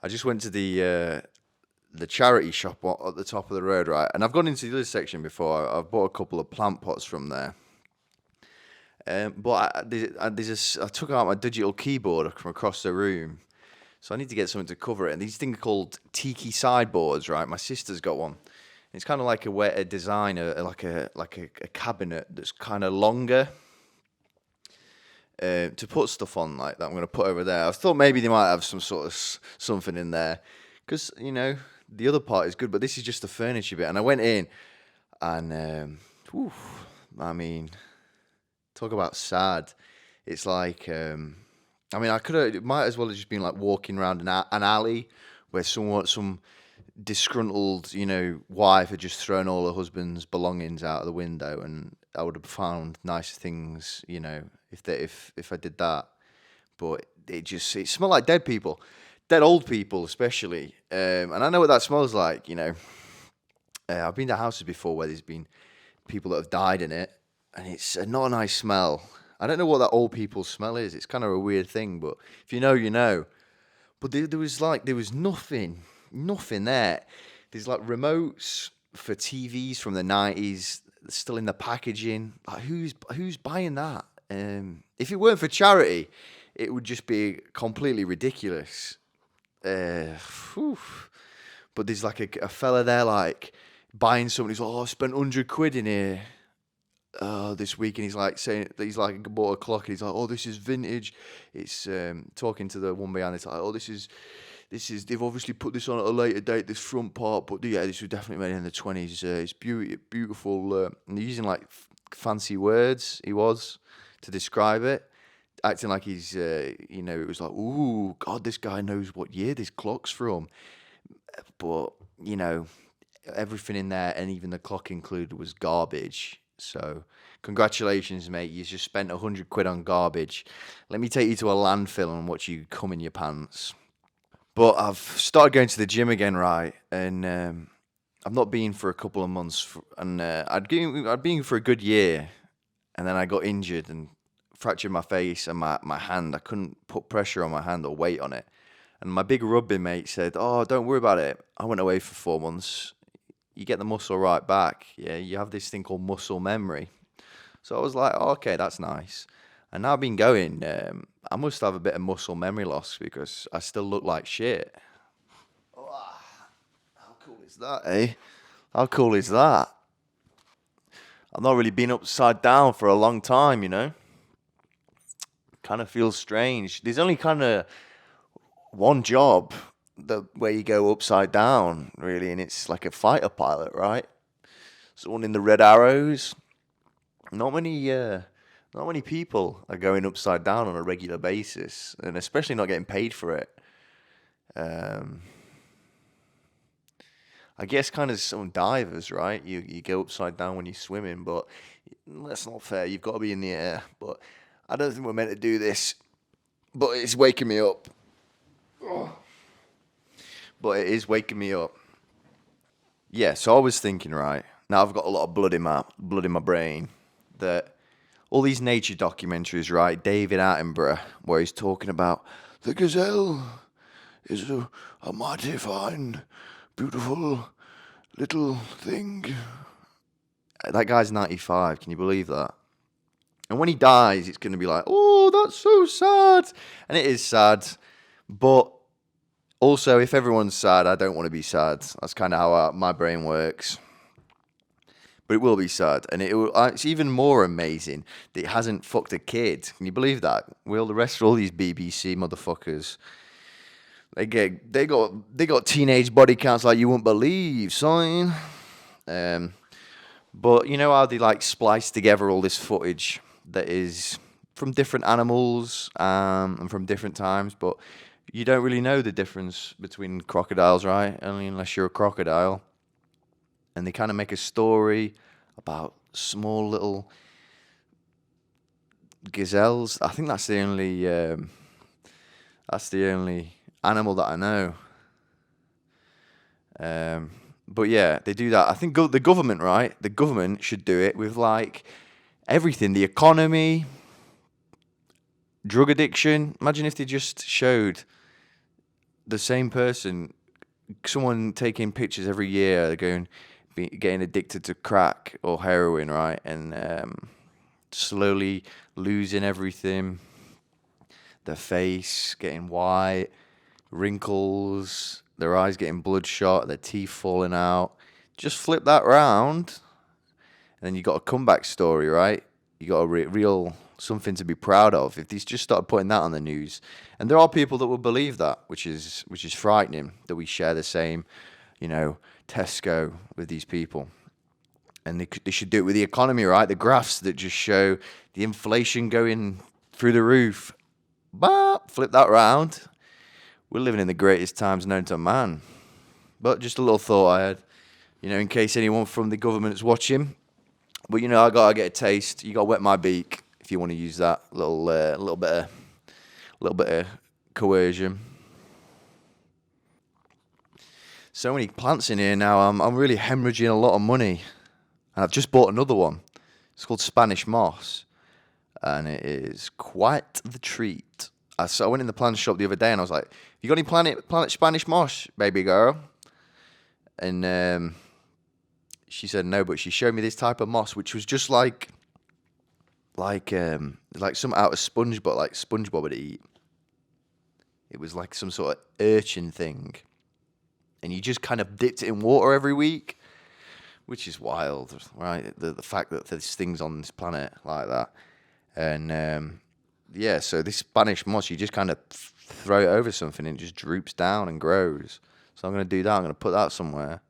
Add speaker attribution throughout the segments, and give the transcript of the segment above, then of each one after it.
Speaker 1: I just went to the charity shop at the top of the road, right? And I've gone into the other section before. I've bought a couple of plant pots from there. But I took out my digital keyboard from across the room, so I need to get something to cover it. And these things are called tiki sideboards, right? My sister's got one. It's kind of like a design, like a cabinet that's kind of longer to put stuff on like that. I'm going to put over there. I thought maybe they might have some sort of something in there, because the other part is good, but this is just the furniture bit. And I went in, and I mean, talk about sad. It's like, I could have, it might as well have just been like walking around an alley where some disgruntled, wife had just thrown all her husband's belongings out of the window, and I would have found nicer things, if I did that. But it smelled like dead people, dead old people especially, and I know what that smells like. I've been to houses before where there's been people that have died in it, and it's not a nice smell. I don't know what that old people smell is. It's kind of a weird thing, but if you know, you know. But there was nothing there. There's like remotes for TVs from the 90s still in the packaging. Like, who's buying that? If it weren't for charity, it would just be completely ridiculous. Whew. But there's like a fella there like buying something. He's like, I spent £100 in here this week, and he's like saying that he's like bought a clock, and he's like, oh, this is vintage. It's talking to the one behind. It's like, oh, this is they've obviously put this on at a later date, this front part, but yeah, this was definitely made in the 20s. It's beautiful, and he's using like fancy words to describe it, acting like he's it was like, ooh, God, this guy knows what year this clock's from. But everything in there, and even the clock included, was garbage. So, congratulations, mate. You just spent £100 on garbage. Let me take you to a landfill and watch you come in your pants. But I've started going to the gym again, right? And I've not been for a couple of months. And I'd been for a good year. And then I got injured and fractured my face and my hand. I couldn't put pressure on my hand or weight on it. And my big rugby mate said, oh, don't worry about it. I went away for 4 months. You get the muscle right back. Yeah, you have this thing called muscle memory. So I was like, oh, okay, that's nice. And now I've been going, I must have a bit of muscle memory loss because I still look like shit. Oh, how cool is that, eh? How cool is that? I've not really been upside down for a long time, Kind of feels strange. There's only kind of one job where you go upside down, really, and it's like a fighter pilot, right? Someone in the Red Arrows. Not many people are going upside down on a regular basis, and especially not getting paid for it. I guess kind of some divers, right? You go upside down when you're swimming, but that's not fair. You've got to be in the air. But I don't think we're meant to do this. But it's waking me up. But it is waking me up. Yeah, so I was thinking, right, now I've got a lot of blood in my brain, that all these nature documentaries, right, David Attenborough, where he's talking about the gazelle is a mighty fine, beautiful little thing. That guy's 95, can you believe that? And when he dies, it's going to be like, oh, that's so sad. And it is sad, but also, if everyone's sad, I don't want to be sad. That's kind of how my brain works. But it will be sad. And it's even more amazing that it hasn't fucked a kid. Can you believe that? Well, the rest of all these BBC motherfuckers, they got teenage body counts like you wouldn't believe, son. But you know how they like splice together all this footage that is from different animals and from different times, but you don't really know the difference between crocodiles, right? Only unless you're a crocodile. And they kind of make a story about small little gazelles. I think that's the only animal that I know. But yeah, they do that. I think the government, right? The government should do it with like everything. The economy, drug addiction. Imagine if they just showed the same person, someone taking pictures every year, they're getting addicted to crack or heroin, right? And slowly losing everything, their face getting white, wrinkles, their eyes getting bloodshot, their teeth falling out. Just flip that round, and then you got a comeback story, right? You got a real something to be proud of. If these just started putting that on the news, and there are people that will believe that, which is frightening that we share the same, Tesco with these people. And they should do it with the economy, right? The graphs that just show the inflation going through the roof. But flip that round. We're living in the greatest times known to man. But just a little thought I had, in case anyone from the government's watching. But I gotta get a taste. You gotta wet my beak if you want to use that little bit of coercion. So many plants in here now. I'm really hemorrhaging a lot of money. And I've just bought another one. It's called Spanish moss. And it is quite the treat. I went in the plant shop the other day and I was like, you got any planet Spanish moss, baby girl? And she said no, but she showed me this type of moss, which was just like some out of SpongeBob, like SpongeBob would eat. It was like some sort of urchin thing. And you just kind of dipped it in water every week. Which is wild, right? The fact that there's things on this planet like that. And, so this Spanish moss, you just kind of throw it over something and it just droops down and grows. So I'm going to do that. I'm going to put that somewhere.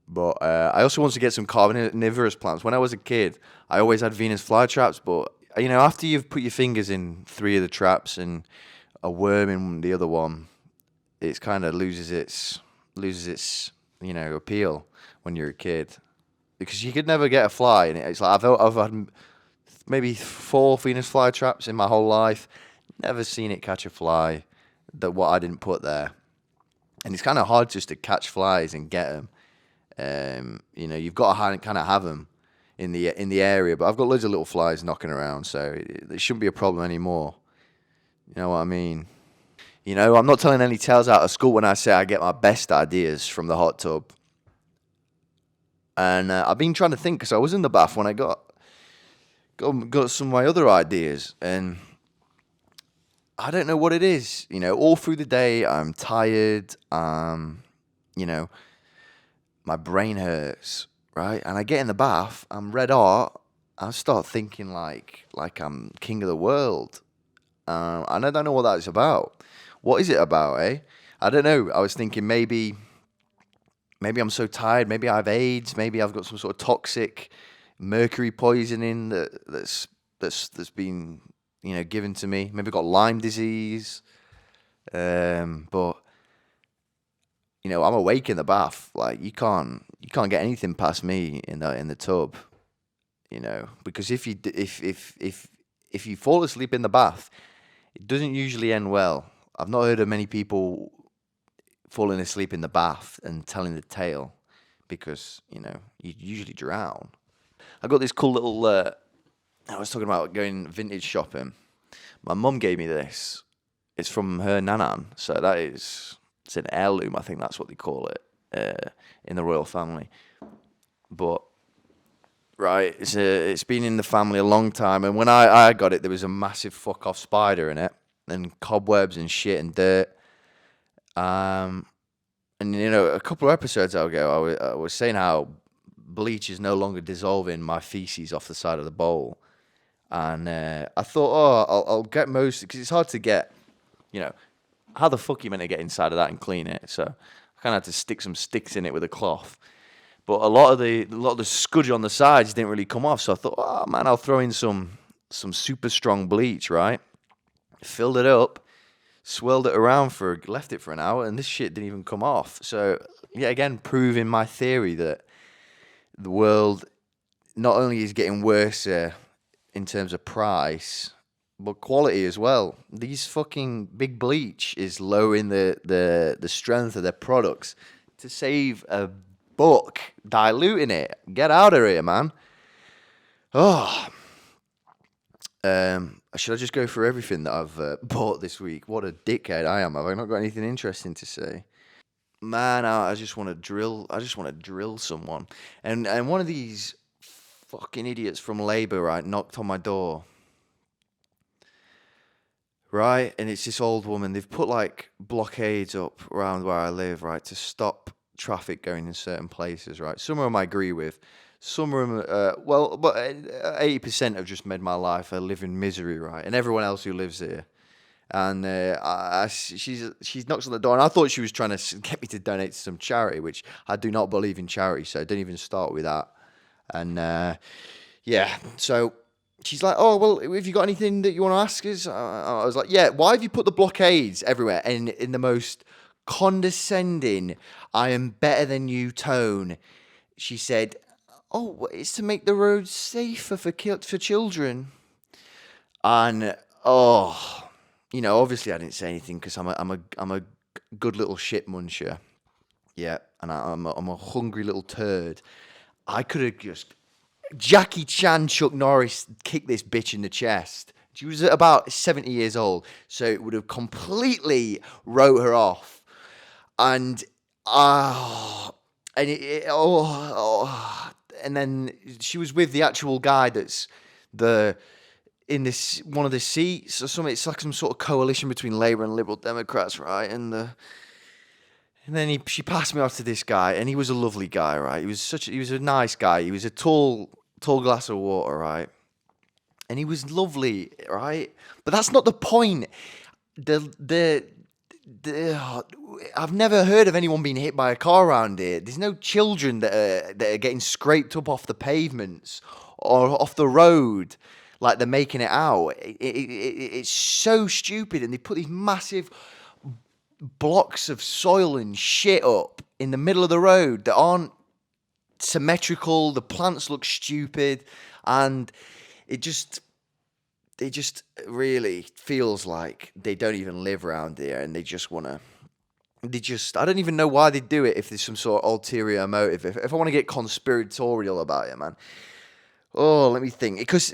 Speaker 1: But I also want to get some carnivorous plants. When I was a kid, I always had Venus flytraps. But, after you've put your fingers in 3 of the traps and a worm in the other one, it kind of loses its appeal when you're a kid, because you could never get a fly, and it's like I've had maybe 4 Venus fly traps in my whole life, never seen it catch a fly what I didn't put there, and it's kind of hard just to catch flies and get them. You've got to kind of have them in the area, but I've got loads of little flies knocking around, so it shouldn't be a problem anymore. You know what I mean? I'm not telling any tales out of school when I say I get my best ideas from the hot tub. And I've been trying to think, because I was in the bath when I got some of my other ideas, and I don't know what it is. All through the day I'm tired. My brain hurts, right? And I get in the bath, I'm red hot. I start thinking like I'm king of the world, and I don't know what that's about. What is it about, eh? I don't know. I was thinking maybe I'm so tired. Maybe I have AIDS. Maybe I've got some sort of toxic mercury poisoning that's been given to me. Maybe I've got Lyme disease. But I'm awake in the bath. Like you can't get anything past me in the tub. Because if you fall asleep in the bath, it doesn't usually end well. I've not heard of many people falling asleep in the bath and telling the tale, because you usually drown. I got this cool little. I was talking about going vintage shopping. My mum gave me this. It's from her nanan, so it's an heirloom. I think that's what they call it in the royal family. But right, it's been in the family a long time, and when I got it, there was a massive fuck off spider in it, and cobwebs and shit and dirt. And a couple of episodes ago, I was saying how bleach is no longer dissolving my feces off the side of the bowl, and I thought, I'll get most, because it's hard to get. How the fuck are you meant to get inside of that and clean it? So I kind of had to stick some sticks in it with a cloth. But a lot of the scudge on the sides didn't really come off, so I thought, oh man, I'll throw in some super strong bleach, right? Filled it up. Swirled it around left it for an hour, and this shit didn't even come off. So, yeah, again, proving my theory that the world not only is getting worse in terms of price, but quality as well. These fucking big bleach is lowering the strength of their products to save a buck, diluting it. Get out of here, man. Oh. Should I just go through everything that I've bought this week? What a dickhead I am. Have I not got anything interesting to say? Man, I just want to drill. I just want to drill someone. And one of these fucking idiots from Labour, right, knocked on my door, right? And it's this old woman. They've put like blockades up around where I live, right, to stop traffic going in certain places, right? Some of them I agree with. Some of them, well, but 80% have just made my life a living misery, right? And everyone else who lives here. And she's knocks on the door, and I thought she was trying to get me to donate to some charity, which I do not believe in charity, so don't even start with that. And yeah, so she's like, "Oh well, have you got anything that you want to ask us?" I was like, "Yeah, why have you put the blockades everywhere?" And in the most condescending, "I am better than you" tone, she said, "Oh, well, it's to make the roads safer for children." And oh. Obviously I didn't say anything because I'm a good little shit muncher. Yeah, and I'm a hungry little turd. I could have just Jackie Chan, Chuck Norris kicked this bitch in the chest. She was about 70 years old, so it would have completely wrote her off. And and then she was with the actual guy that's in this one of the seats or something. It's like some sort of coalition between Labour and Liberal Democrats, right? And then she passed me off to this guy, and he was a lovely guy, right? He was a nice guy. He was a tall glass of water, right? And he was lovely, right? But that's not the point. I've never heard of anyone being hit by a car around here. There's no children that are getting scraped up off the pavements or off the road like they're making it out. It's so stupid, and they put these massive blocks of soil and shit up in the middle of the road that aren't symmetrical. The plants look stupid, and it just really feels like they don't even live around here, and they just want to. I don't even know why they do it if there's some sort of ulterior motive. If I want to get conspiratorial about it, man. Oh, let me think. Because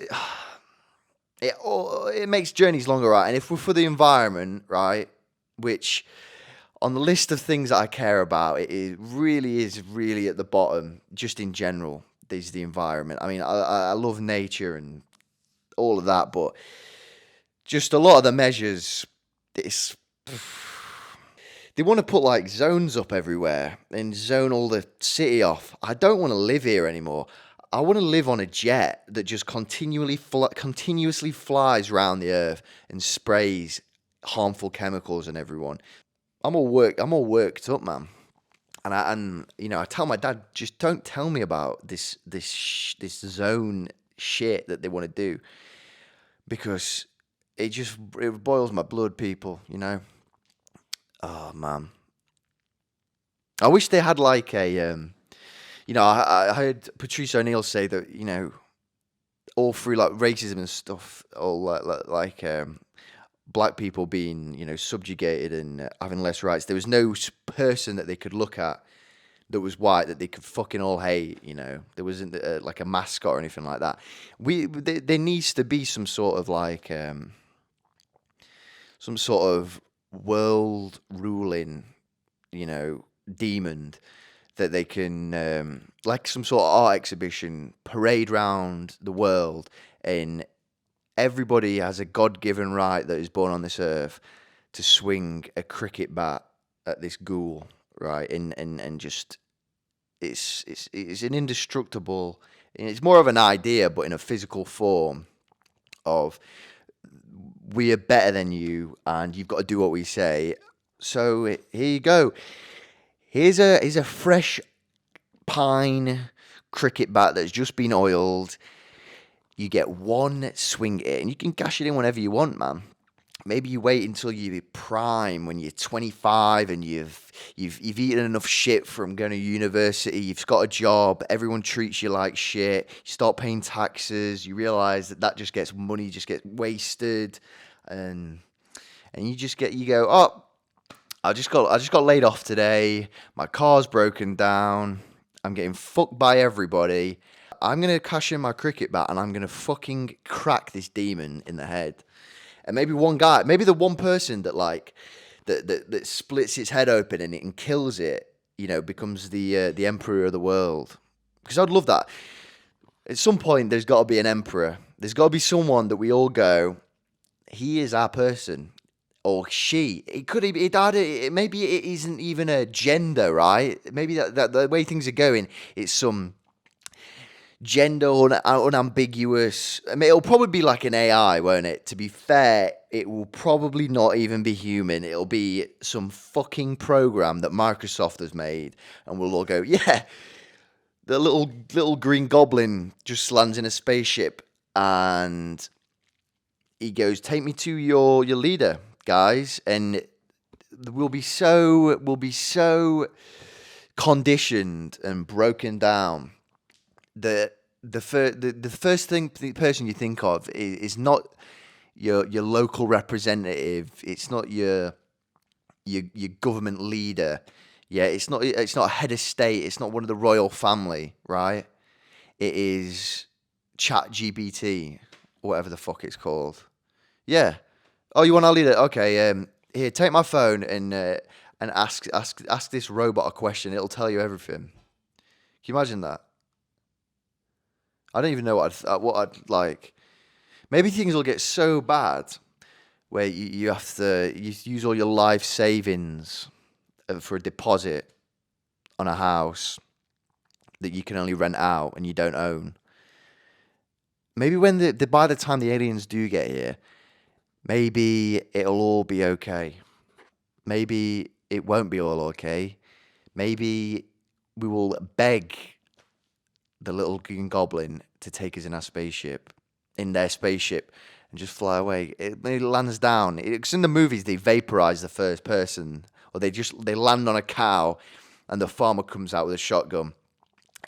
Speaker 1: it makes journeys longer, right? And if we're for the environment, right, which on the list of things that I care about, it really is at the bottom, just in general, there's the environment. I mean, I love nature and all of that, but just a lot of the measures, they want to put like zones up everywhere and zone all the city off. I don't want to live here anymore. I want to live on a jet that just continuously flies around the earth and sprays harmful chemicals on everyone. I'm all worked up, man. And I tell my dad, just don't tell me about this zone shit that they want to do, because it boils my blood, people. Oh man, I wish they had like a I heard Patrice O'Neill say that all through like racism and stuff, all like black people being subjugated and having less rights, there was no person that they could look at that was white that they could fucking all hate. There wasn't like a mascot or anything like that. There needs to be some sort of like some sort of world ruling demon that they can like some sort of art exhibition parade round the world, and everybody has a God-given right that is born on this earth to swing a cricket bat at this ghoul, right? And just it's an indestructible. It's more of an idea, but in a physical form of we are better than you, and you've got to do what we say. So here you go. Here's a fresh pine cricket bat that's just been oiled. You get one swing at it, and you can cash it in whenever you want, man. Maybe you wait until you're prime when you're 25 and you've eaten enough shit from going to university. You've got a job. Everyone treats you like shit. You start paying taxes. You realize that just gets money, just gets wasted, and you go, oh, I just got laid off today. My car's broken down. I'm getting fucked by everybody. I'm gonna cash in my cricket bat and I'm gonna fucking crack this demon in the head. And maybe one guy, maybe the one person that like that splits its head open and kills it, becomes the emperor of the world. Because I'd love that. At some point, there's got to be an emperor. There's got to be someone that we all go, he is our person, or she. It could be. Maybe it isn't even a gender, right? Maybe that the way things are going, it's some gender unambiguous. I mean, it'll probably be like an AI, won't it? To be fair, it will probably not even be human. It'll be some fucking program that Microsoft has made, and we'll all go, yeah. The little green goblin just lands in a spaceship, and he goes, "Take me to your leader, guys," and we'll be so conditioned and broken down that the first thing the person you think of is not your local representative. It's not your government leader. Yeah, it's not a head of state. It's not one of the royal family, right? It is ChatGPT, or whatever the fuck it's called. Yeah. Oh, you want our leader? Okay. Here, take my phone and ask this robot a question. It'll tell you everything. Can you imagine that? I don't even know what I'd like. Maybe things will get so bad where you have to use all your life savings for a deposit on a house that you can only rent out and you don't own. Maybe by the time the aliens do get here, maybe it'll all be okay. Maybe it won't be all okay. Maybe we will beg the little green goblin to take us in their spaceship, and just fly away. It lands down. It's in the movies, they vaporize the first person, or they land on a cow, and the farmer comes out with a shotgun,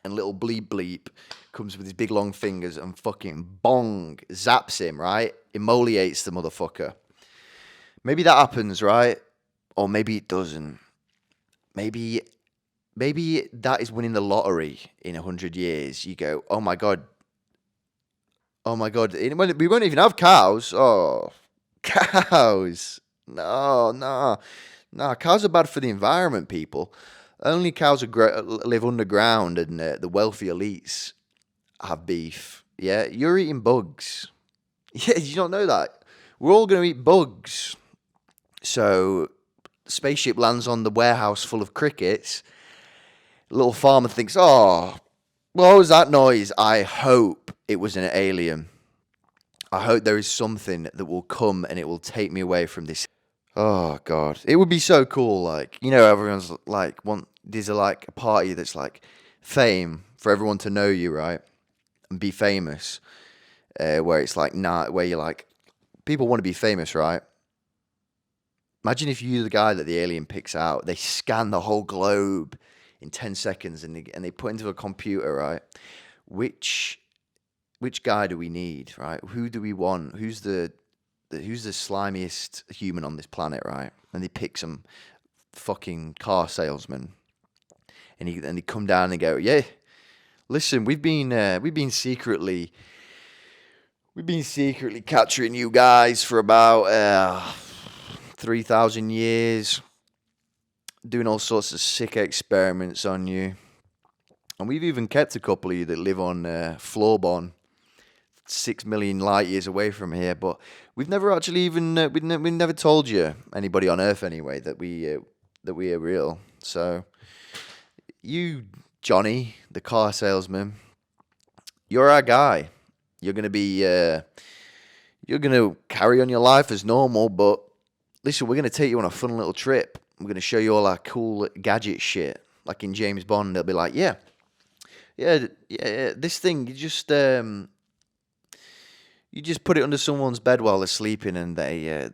Speaker 1: and little bleep bleep comes with his big long fingers and fucking bong zaps him, right? Immolates the motherfucker. Maybe that happens, right? Or maybe it doesn't. Maybe that is winning the lottery in 100 years. You go, oh my god. We won't even have cows. Oh, cows. No. Cows are bad for the environment, people. Only cows live underground, and the wealthy elites have beef. Yeah, you're eating bugs. Yeah, did you not know that? We're all going to eat bugs. So, the spaceship lands on the warehouse full of crickets. The little farmer thinks, oh, what was that noise? I hope it was an alien. I hope there is something that will come and it will take me away from this. Oh, God. It would be so cool. Like, everyone's like, there's a party that's like fame for everyone to know you, right? And be famous. Where it's like, where you're like, people want to be famous, right? Imagine if you're the guy that the alien picks out. They scan the whole globe in 10 seconds and they put into a computer, right? Which guy do we need, right? Who do we want? Who's the slimiest human on this planet, right? And they pick some fucking car salesman, and they come down and go, yeah, listen, we've been secretly capturing you guys for about 3,000 years, doing all sorts of sick experiments on you, and we've even kept a couple of you that live on Floorbon, 6 million light years away from here, but we've never actually even we never told you, anybody on Earth anyway, that we are real. So you, Johnny, the car salesman, you're our guy. You're gonna carry on your life as normal, but listen, we're gonna take you on a fun little trip. We're gonna show you all our cool gadget shit, like in James Bond. They'll be like, yeah, this thing you just put it under someone's bed while they're sleeping, and they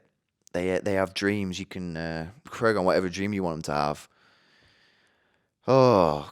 Speaker 1: have dreams. You can program whatever dream you want them to have. Oh